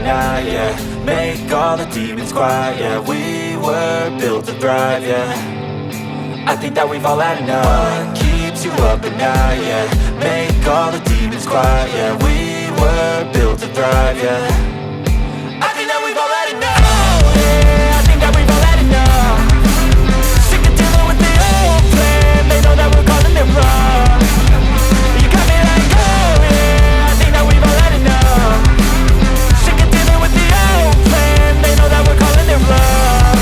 night, yeah. Make all the demons quiet, yeah. We were built to thrive, yeah. I think that we've all had enough. What keeps you up at night, yeah. Make all the demons quiet, yeah. We were built to thrive, yeah. I think that we've all had enough. Oh, yeah, I think that we've all had enough. Sick of dealing with the old plan. They know that we're calling it wrong. You got me like, oh yeah, I think that we've all had enough. Sick of dealing with the old plan. They know that we're calling it wrong.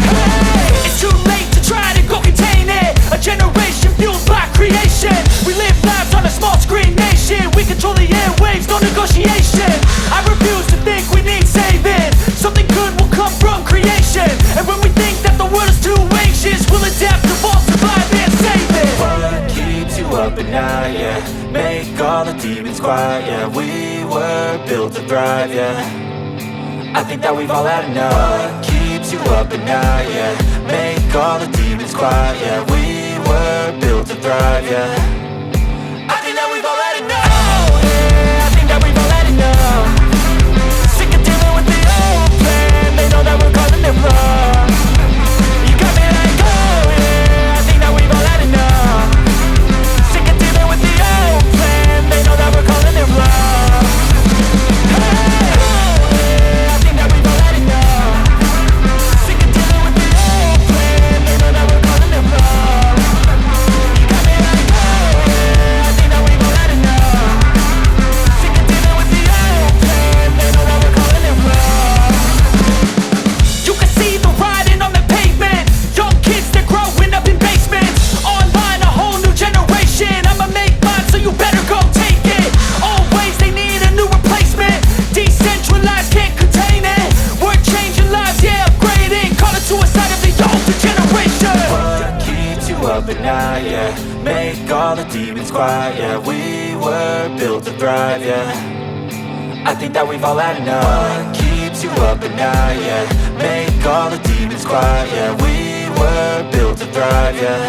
Hey, it's too late to try to go contain it. A generation fueled by creation. We live lives on a small screen nation. We control the airwaves, no negotiation. I refuse to think we need saving. Something good will come from creation. And when we think that the world is too anxious, we'll adapt, evolve, survive and save it. What keeps you up at night, yeah. Make all the demons quiet, yeah. We were built to thrive, yeah. I think that we've all had enough. What keeps you up at night, yeah. Make all the demons quiet, yeah. We were built to thrive, yeah. I think that we've all had enough. Oh, yeah, I think that we've all had enough. Sick of dealing with the old plan. They know that we're calling it wrong. You got me like, oh yeah, I think that we've all had enough. Sick of dealing with the old plan. They know that we're calling it wrong. Hey, oh yeah, I think that we've all had enough. Sick of dealing with the old plan. They know that we're calling it wrong. You got me like, oh yeah, I think that we've all had enough. Sick of dealing with the old plan. They know that we're calling it wrong. You can see the writing on the pavement. Young kids, they're growing up in basements. Online, a whole new generation. I'ma make mine, so you better go take it. Always, they need a new replacement. Decentralized, can't contain it. We're changing lives, yeah, upgrading. Call it suicide of the older generation. What keeps you up at night, yeah. Make all the demons quiet, yeah. We were built to thrive, yeah. I think that we've all had enough. What keeps you up at night, yeah. Make all the demons quiet, yeah. We were built to thrive, yeah.